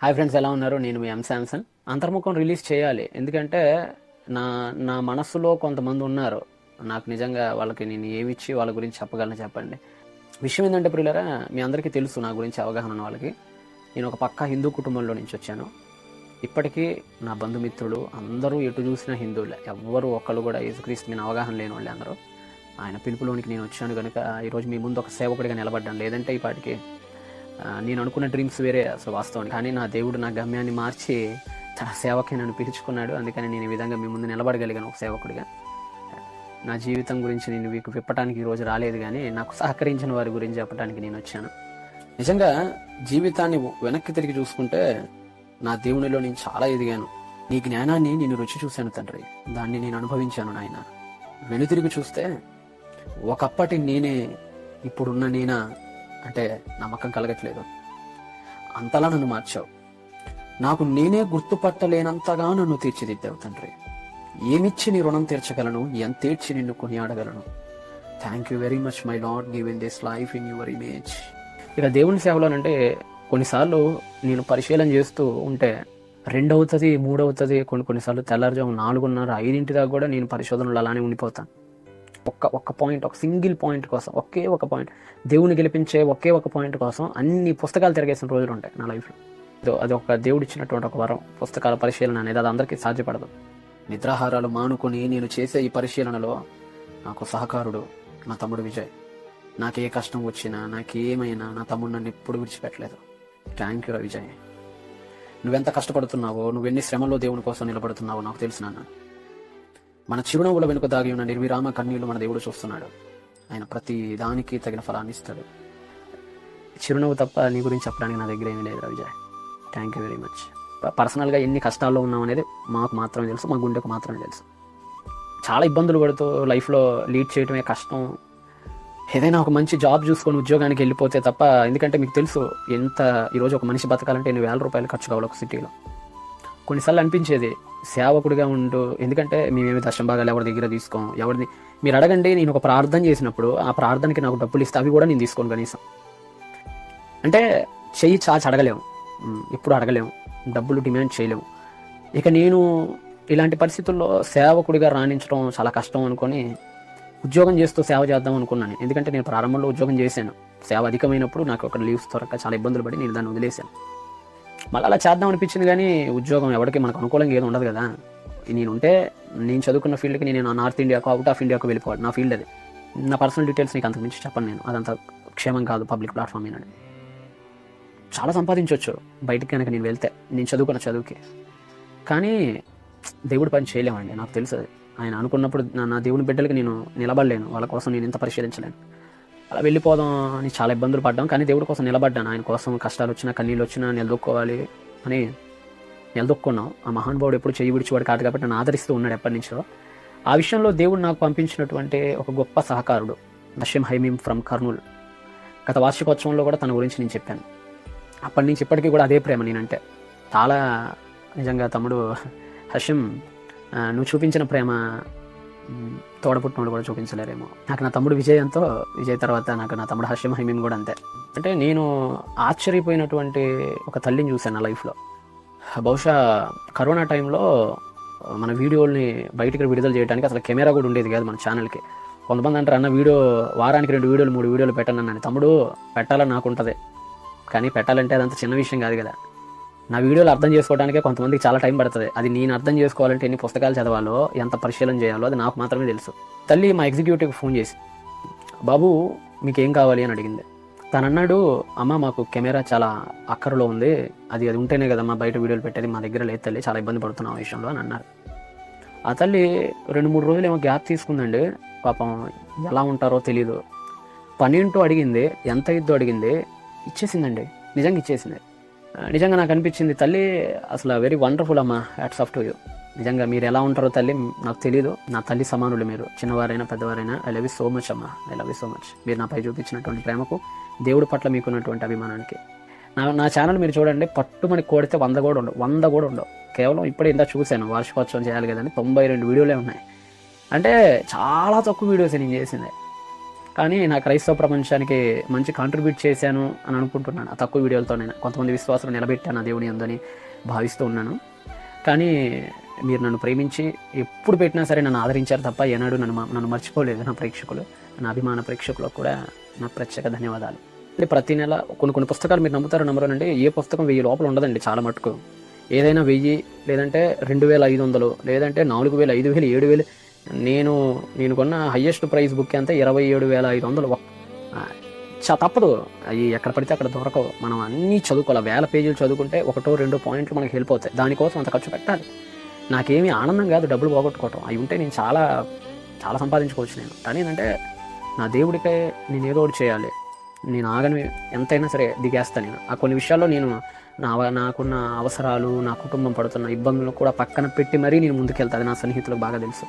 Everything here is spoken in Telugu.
హాయ్ ఫ్రెండ్స్, ఎలా ఉన్నారు? నేను మీ శాంసన్. అంతర్ముఖం రిలీజ్ చేయాలి, ఎందుకంటే నా నా మనస్సులో కొంతమంది ఉన్నారు. నాకు నిజంగా వాళ్ళకి నేను ఏమిచ్చి వాళ్ళ గురించి చెప్పగలను చెప్పండి. విషయం ఏంటంటే ప్రియులారా, మీ అందరికీ తెలుసు నా గురించి అవగాహన ఉన్న వాళ్ళకి, నేను ఒక పక్కా హిందూ కుటుంబంలో నుంచి వచ్చాను. ఇప్పటికీ నా బంధుమిత్రులు అందరూ ఎటు చూసినా హిందువులే. ఎవ్వరు ఒక్కళ్ళు కూడా యేసుక్రీస్తు మీద అవగాహన లేని వాళ్ళే అందరూ. ఆయన పిలుపులోనికి నేను వచ్చాను కనుక ఈరోజు మీ ముందు ఒక సేవకుడిగా నిలబడ్డాను. లేదంటే ఈ పాటికి నేను అనుకున్న డ్రీమ్స్ వేరే అసలు వాస్తవం. కానీ నా దేవుడు నా గమ్యాన్ని మార్చి తన సేవకి నన్ను పిలుచుకున్నాడు. అందుకని నేను ఈ విధంగా మీ ముందు నిలబడగలిగాను ఒక సేవకుడిగా. నా జీవితం గురించి నేను మీకు విప్పటానికి ఈరోజు రాలేదు, కానీ నాకు సహకరించిన వారి గురించి చెప్పడానికి నేను వచ్చాను. నిజంగా జీవితాన్ని వెనక్కి తిరిగి చూసుకుంటే నా దేవునిలో నేను చాలా ఎదిగాను. నీ జ్ఞానాన్ని నేను రుచి చూశాను తండ్రి, దాన్ని నేను అనుభవించాను నాయన. వెనుతిరిగి చూస్తే ఒకప్పటి నేనే ఇప్పుడున్న నేనా అంటే నమ్మకం కలగట్లేదు. అంతలా నన్ను మార్చావు. నాకు నేనే గుర్తుపట్టలేనంతగా నన్ను తీర్చిదిద్దావు తండ్రి. ఏమిచ్చి నీ రుణం తీర్చగలను, ఎంతేడ్చి నిన్ను కొనియాడగలను. Thank you very much my lord, given this life in your image. ఇక దేవుని సేవలోనంటే కొన్నిసార్లు నేను పరిశీలన చేస్తూ ఉంటే 2 అవుతుంది, 3 అవుతుంది, కొన్నిసార్లు తెల్లారుజాము 4:30, 5 దాకా కూడా నేను పరిశోధనలు అలానే ఉండిపోతాను. ఒక్క పాయింట్, ఒక సింగిల్ పాయింట్ కోసం, ఒకే ఒక పాయింట్, దేవుని గెలిపించే ఒకే ఒక పాయింట్ కోసం అన్ని పుస్తకాలు తిరగేసిన రోజులు ఉంటాయి నా లైఫ్లో. అది ఒక దేవుడు ఇచ్చినటువంటి ఒక వరం. పుస్తకాల పరిశీలన అనేది అది అందరికీ సాధ్యపడదు. నిద్రాహారాలు మానుకొని నేను చేసే ఈ పరిశీలనలో నాకు సహకారుడు నా తమ్ముడు విజయ్. నాకే కష్టం వచ్చినా, నాకేమైనా నా తమ్ముడు నన్ను ఎప్పుడు విడిచిపెట్టలేదు. Thank you Vijay. నువ్వెంత కష్టపడుతున్నావో, నువ్వెన్ని శ్రమల్లో దేవుని కోసం నిలబడుతున్నావో నాకు తెలుసు నాన్న. మన చిరునవ్వుల వెనుక దాగి ఉన్న నిర్విరామ కన్నీళ్లు మన దేవుడు చూస్తున్నాడు. ఆయన ప్రతి దానికి తగిన ఫలాన్ని ఇస్తాడు. చిరునవ్వు తప్ప నీ గురించి చెప్పడానికి నా దగ్గర ఏమీ లేదు Vijay. Thank you very much. పర్సనల్గా ఎన్ని కష్టాల్లో ఉన్నాం అనేది మాకు మాత్రమే తెలుసు, మా గుండెకు మాత్రమే తెలుసు. చాలా ఇబ్బందులు పడుతూ లైఫ్లో లీడ్ చేయడమే కష్టం. ఏదైనా ఒక మంచి జాబ్ చూసుకొని ఉద్యోగానికి వెళ్ళిపోతే తప్ప, ఎందుకంటే మీకు తెలుసు ఎంత ఈరోజు ఒక మనిషి బతకాలంటే 8,000 రూపాయలు ఖర్చు కావాలి ఒక సిటీలో. కొన్నిసార్లు అనిపించేది సేవకుడిగా ఉంటూ, ఎందుకంటే మేమేమి దశంభాగాలు ఎవరి దగ్గర తీసుకోం. ఎవరిని మీరు అడగండి, నేను ఒక ప్రార్థన చేసినప్పుడు ఆ ప్రార్థనకి నాకు డబ్బులు ఇస్తే అవి కూడా నేను తీసుకోను కనీసం. అంటే చెయ్యి చాచి అడగలేము, ఇప్పుడు అడగలేము, డబ్బులు డిమాండ్ చేయలేము. ఇక నేను ఇలాంటి పరిస్థితుల్లో సేవకుడిగా రాణించడం చాలా కష్టం అనుకొని ఉద్యోగం చేస్తూ సేవ చేద్దాం అనుకున్నాను. ఎందుకంటే నేను ప్రారంభంలో ఉద్యోగం చేశాను. సేవ అధికమైనప్పుడు నాకు ఒక లీవ్స్ దొరక్క చాలా ఇబ్బందులు పడి నేను దాన్ని వదిలేశాను. మళ్ళీ అలా చేద్దాం అనిపించింది, కానీ ఉద్యోగం ఎవరికి మనకు అనుకూలంగా ఏది ఉండదు కదా. నేను చదువుకున్న ఫీల్డ్కి నేను నార్త్ ఇండియాకు, అవుట్ ఆఫ్ ఇండియాకు వెళ్ళిపోవాలి. నా ఫీల్డ్ అది. నా పర్సనల్ డీటెయిల్స్ నీకు అంతకు మించి చెప్పను నేను, అదంతా క్షేమం కాదు పబ్లిక్ ప్లాట్ఫామ్ మీద. చాలా సంపాదించవచ్చు బయటికి కనుక నేను వెళ్తే, నేను చదువుకున్న చదువుకి. కానీ దేవుడి పని చేయలేమండి, నాకు తెలుసు. ఆయన అనుకున్నప్పుడు నా దేవుని బిడ్డలకి నేను నిలబడలేను, వాళ్ళ కోసం నేను ఇంత పరిశీలించలేను. అలా వెళ్ళిపోదాం అని చాలా ఇబ్బందులు పడ్డాం, కానీ దేవుడి కోసం నిలబడ్డాను. ఆయన కోసం కష్టాలు వచ్చినా, కన్నీళ్ళు వచ్చినా నిలదొక్కోవాలి అని నిలదొక్కున్నాం. ఆ మహానుభావుడు ఎప్పుడు చెయ్యి విడిచివాడు కాదు కాబట్టి నన్ను ఆదరిస్తూ ఉన్నాడు ఎప్పటి నుంచో. ఆ విషయంలో దేవుడు నాకు పంపించినటువంటి ఒక గొప్ప సహకారుడు నషీం హైమీం ఫ్రమ్ కర్నూల్. గత వార్షికోత్సవంలో కూడా తన గురించి నేను చెప్పాను. అప్పటి నుంచి ఇప్పటికీ కూడా అదే ప్రేమ నేనంటే. చాలా నిజంగా తమ్ముడు హషీం, నువ్వు చూపించిన ప్రేమ తోడపుట్టినోడు కూడా చూపించలేరేమో. నాకు నా తమ్ముడు విజయ్ తర్వాత నాకు నా తమ్ముడు హషీం హైమీం కూడా అంతే. అంటే నేను ఆశ్చర్యపోయినటువంటి ఒక తల్లిని చూశాను నా లైఫ్లో. బహుశా కరోనా టైంలో మన వీడియోల్ని బయటికి విడుదల చేయడానికి అసలు కెమెరా కూడా ఉండేది కాదు మన ఛానల్కి. కొంతమంది అంటారు, అన్న వీడియో వారానికి 2 వీడియోలు 3 వీడియోలు పెట్టాను అని. తమ్ముడు, పెట్టాలని నాకు ఉంటుంది, కానీ పెట్టాలంటే అదంత చిన్న విషయం కాదు కదా. నా వీడియోలు అర్థం చేసుకోవడానికే కొంతమందికి చాలా టైం పడుతుంది. అది నేను అర్థం చేసుకోవాలంటే ఎన్ని పుస్తకాలు చదవాలో, ఎంత పరిశీలన చేయాలో అది నాకు మాత్రమే తెలుసు. తల్లి మా ఎగ్జిక్యూటివ్కి ఫోన్ చేసి, బాబు మీకేం కావాలి అని అడిగింది. తను అన్నాడు, అమ్మ మాకు కెమెరా చాలా అక్కరలో ఉంది, అది ఉంటేనే కదమ్మా బయట వీడియోలు పెట్టేది, మా దగ్గర లేదు తల్లి, చాలా ఇబ్బంది పడుతున్నాం ఆ విషయంలో అని అన్నారు. ఆ తల్లి 2-3 రోజులు ఏమో గ్యాప్ తీసుకుందండి. పాపం ఎలా ఉంటారో తెలీదు. పనేంటో అడిగింది, ఎంత ఇద్దో అడిగింది, ఇచ్చేసిందండి. నిజంగా ఇచ్చేసింది. నిజంగా నాకు అనిపించింది, తల్లి అసలు వెరీ వండర్ఫుల్ అమ్మా, హ్యాట్స్ ఆఫ్ టు యూ. నిజంగా మీరు ఎలా ఉంటారో తల్లి నాకు తెలియదు, నా తల్లి సమానులు మీరు, చిన్నవారైనా పెద్దవారైనా. I love you so much అమ్మా, I love you so much. మీరు నాపై చూపించినటువంటి ప్రేమకు, దేవుడి పట్ల మీకున్నటువంటి అభిమానానికి. నా ఛానల్ మీరు చూడండి, పట్టుమని కోడితే 100 కూడా ఉండవు. కేవలం ఇప్పుడే ఇంత చూశాను, వార్షికోత్సవం చేయాలి కదని 92 వీడియోలే ఉన్నాయి. అంటే చాలా తక్కువ వీడియోస్ నేను చేసింది. కానీ నా క్రైస్తవ ప్రపంచానికి మంచి కాంట్రిబ్యూట్ చేశాను అని అనుకుంటున్నాను. ఆ తక్కువ వీడియోలతో నేను కొంతమంది విశ్వాసాలు నిలబెట్టాను ఆ దేవుని యందు అని భావిస్తూ ఉన్నాను. కానీ మీరు నన్ను ప్రేమించి ఎప్పుడు పెట్టినా సరే నన్ను ఆదరించారు తప్ప ఏనాడు నన్ను మర్చిపోలేదు. నా ప్రేక్షకులు, నా అభిమాన ప్రేక్షకులకు కూడా నా ప్రత్యేక ధన్యవాదాలు. అంటే ప్రతి నెల కొన్ని పుస్తకాలు మీరు నమ్ముతారో నమ్మరోనండి, ఏ పుస్తకం 1000 లోపల ఉండదండి చాలా మటుకు. ఏదైనా 1000 లేదంటే 2500 లేదంటే 4000, 5000, 7000. నేను కొన్న హయ్యెస్ట్ ప్రైస్ బుక్ ఎంత 27,500. తప్పదు, అవి ఎక్కడ పడితే అక్కడ దొరకవు. మనం అన్నీ చదువుకోవాలి, 1000 పేజీలు చదువుకుంటే 1-2 పాయింట్లు మనకి హెల్ప్ అవుతాయి. దానికోసం అంత ఖర్చు పెట్టాలి. నాకేమీ ఆనందం కాదు డబ్బులు పోగొట్టుకోవటం. అవి ఉంటే నేను చాలా చాలా సంపాదించుకోవచ్చు నేను. కానీ ఏంటంటే నా దేవుడికే నేను ఏదో ఒకటి చేయాలి. నేను ఆగని ఎంతైనా సరే దిగేస్తాను నేను. ఆ కొన్ని విషయాల్లో నేను నాకున్న అవసరాలు, నా కుటుంబం పడుతున్న ఇబ్బందులు కూడా పక్కన పెట్టి మరీ నేను ముందుకెళ్తాను. అది నా సన్నిహితులకు బాగా తెలుసు.